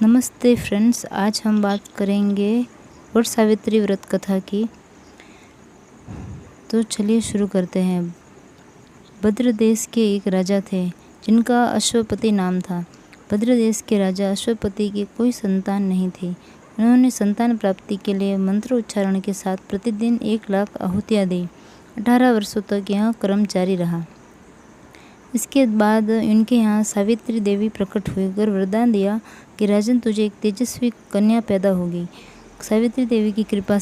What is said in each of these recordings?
नमस्ते फ्रेंड्स, आज हम बात करेंगे वट सावित्री व्रत कथा की। तो चलिए शुरू करते हैं। भद्र देश के एक राजा थे जिनका अश्वपति नाम था। भद्र देश के राजा अश्वपति की कोई संतान नहीं थी। उन्होंने संतान प्राप्ति के लिए मंत्र उच्चारण के साथ प्रतिदिन 1,00,000 आहुतियाँ दी। 18 वर्षों तक यह क्रम जारी रहा। इसके बाद उनके यहाँ सावित्री देवी प्रकट हुई और वरदान दिया कि राजन, तुझे एक तेजस्वी कन्या पैदा होगी। सावित्री देवी की कृपा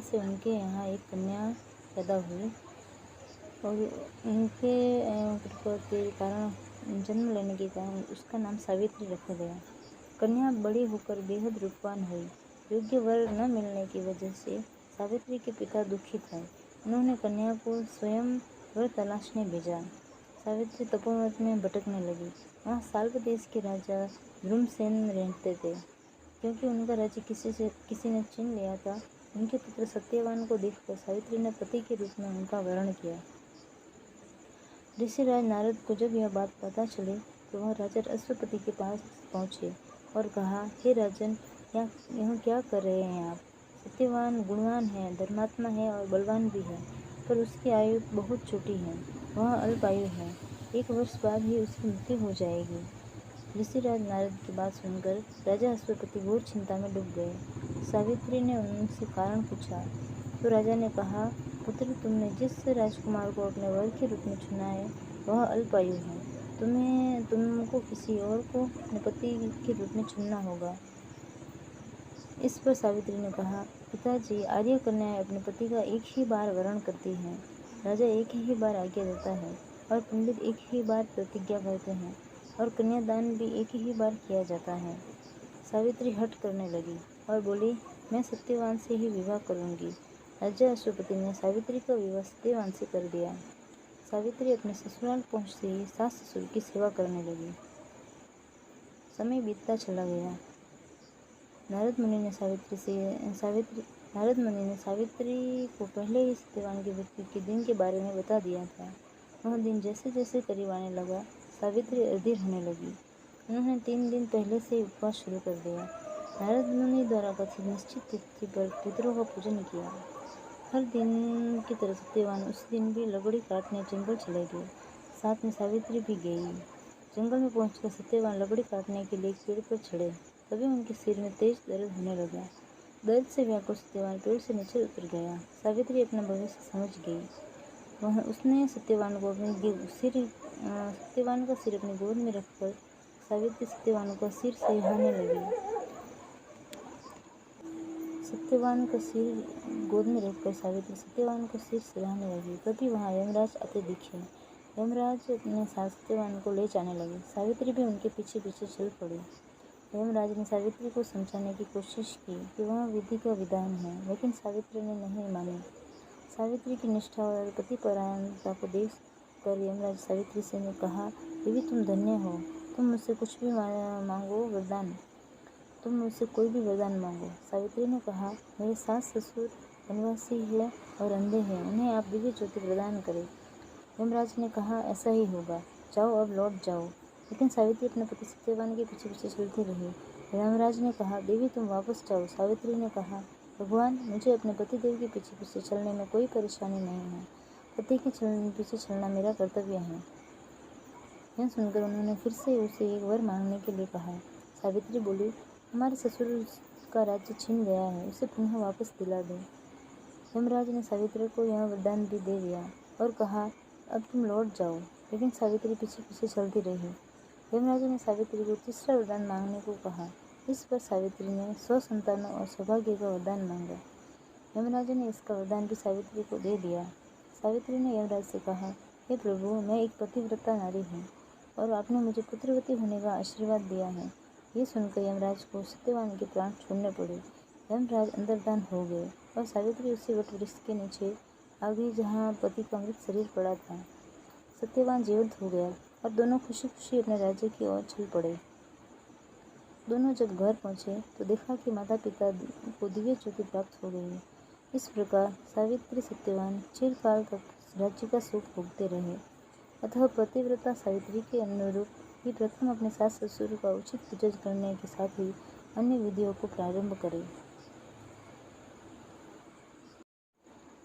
से उनके यहाँ एक कन्या पैदा हुई और उनके कृपा के कारण जन्म लेने के कारण उसका नाम सावित्री रखा गया। कन्या बड़ी होकर बेहद रूपवान हुई। योग्य वर न मिलने की वजह से सावित्री के पिता दुखी थे। उन्होंने कन्या को स्वयं वर तलाशने भेजा। सावित्री तपोवन में भटकने लगी। वहाँ साल्व देश के राजा ध्रुमसेन रहते थे। क्योंकि उनका राज्य किसी ने छीन लिया था, उनके पुत्र सत्यवान को देखकर सावित्री ने पति के रूप में उनका वरण किया। ऋषिराज नारद को जब यह बात पता चली तो वह राजा अश्वपति के पास पहुँचे और कहा, हे राजन, यह क्या कर रहे हैं आप? सत्यवान गुणवान है, धर्मात्मा है और बलवान भी है, पर उसकी आयु बहुत छोटी है। वह अल्पायु है। 1 वर्ष बाद ही उसकी मृत्यु हो जाएगी। ऋषिराज नारद की बात सुनकर राजा अश्वपति घोर चिंता में डूब गए। सावित्री ने उनसे कारण पूछा तो राजा ने कहा, पुत्र, तुमने जिस राजकुमार को अपने वर के रूप में चुना है वह अल्पायु है। तुमको किसी और को अपने पति के रूप में चुनना होगा। इस पर सावित्री ने कहा, पिताजी, आर्य कन्याएं अपने पति का एक ही बार वरण करती हैं। राजा एक ही बार आज्ञा देता है और पंडित एक ही बार प्रतिज्ञा करते हैं और कन्यादान भी एक ही बार किया जाता है। सावित्री हठ करने लगी और बोली, मैं सत्यवान से ही विवाह करूंगी। राजा अश्वपति ने सावित्री का विवाह सत्यवान से कर दिया। सावित्री अपने ससुराल पहुंचते ही सास ससुर की सेवा करने लगी। समय बीतता चला गया। नारद मुनि ने सावित्री को पहले ही सत्यवान की मृत्यु के दिन के बारे में बता दिया था। वह दिन जैसे जैसे करीब आने लगा, सावित्री अधीर होने लगी। उन्होंने 3 दिन पहले से ही उपवास शुरू कर दिया। नारद मुनि द्वारा कथित निश्चित तिथि पर पितरों का पूजन किया। हर दिन की तरह सत्यवान उस दिन भी लकड़ी काटने जंगल चले गए। साथ में सावित्री भी गई। जंगल में पहुंचकर सत्यवान लकड़ी काटने के लिए एक पेड़ पर चढ़े। तभी उनके सिर में तेज दर्द होने लगा। दर्द से व्याकुल सत्यवान पेड़ से नीचे उतर गया। सावित्री अपना भविष्य समझ गई। उसने सत्यवान का सिर अपनी गोद में रखकर सावित्री सत्यवान का सिर सहलाने लगी। तभी वहाँ यमराज आते दिखे। यमराज अपने साथ सत्यवान को ले जाने लगे। सावित्री भी उनके पीछे पीछे चल पड़ी। यमराज ने सावित्री को समझाने की कोशिश की कि वह विधि का विधान है, लेकिन सावित्री ने नहीं मानी। सावित्री की निष्ठा और पतिपरायणता को देख कर यमराज सावित्री से ने कहा, देवी, तुम धन्य हो। तुम मुझसे कुछ भी मांगो वरदान। तुम मुझसे कोई भी वरदान मांगो। सावित्री ने कहा, मेरे सास ससुर वनवासी हैं और अंधे हैं, उन्हें आप दिव्य ज्योति प्रदान करें। यमराज ने कहा, ऐसा ही होगा। जाओ, अब लौट जाओ। लेकिन सावित्री अपने पति सत्यवान के पीछे पीछे चलती रही। यमराज ने कहा, देवी, तुम वापस जाओ। सावित्री ने कहा, भगवान, मुझे अपने पतिदेव के पीछे पीछे चलने में कोई परेशानी नहीं है। पति के पीछे चलना मेरा कर्तव्य है। यह सुनकर उन्होंने फिर से उसे एक वर मांगने के लिए कहा। सावित्री बोली, हमारे ससुर का राज्य छीन गया है, उसे पुनः वापस दिला दो। यमराज ने सावित्री को यह वरदान भी दे दिया और कहा, अब तुम लौट जाओ। लेकिन सावित्री पीछे पीछे चलती रही। यमराज ने सावित्री को तीसरा वरदान मांगने को कहा। इस पर सावित्री ने 100 संतानों और सौभाग्य का वरदान मांगा। यमराज ने इसका वरदान भी सावित्री को दे दिया। सावित्री ने यमराज से कहा, हे प्रभु, मैं एक पतिव्रता नारी हूँ और आपने मुझे पुत्रवती होने का आशीर्वाद दिया है। ये सुनकर यमराज को सत्यवान के प्राण छोड़ने पड़े। यमराज अंतर्धान हो गए और सावित्री उसी वट वृक्ष के नीचे आ गई जहाँ पति का मृत शरीर पड़ा था। सत्यवान जीवंत हो गया और दोनों खुशी खुशी अपने राज्य की ओर चल पड़े। दोनों जब घर पहुँचे तो देखा कि माता पिता को दिव्य ज्योति प्राप्त हो गई। इस प्रकार सावित्री सत्यवान चिरकाल तक राज्य का सुख भोगते रहे। अतः पतिव्रता सावित्री के अनुरूप कि प्रथम अपने सास ससुर का उचित पूजन करने के साथ ही अन्य विधियों को प्रारंभ करें।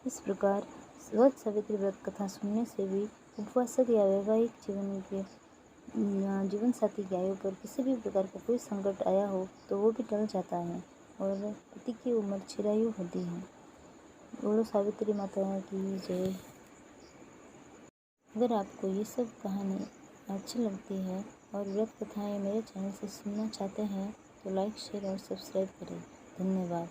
इस प्रकार वट सावित्री व्रत कथा सुनने से भी उपवासक या वैवाहिक जीवन साथी की आयु पर किसी भी प्रकार का कोई संकट आया हो तो वो भी टल जाता है और पति की उम्र चिरायु होती है। बोलो सावित्री माता की जय। अगर आपको ये सब कहानी अच्छी लगती है और व्रत कथाएं मेरे चैनल से सुनना चाहते हैं तो लाइक शेयर और सब्सक्राइब करें। धन्यवाद।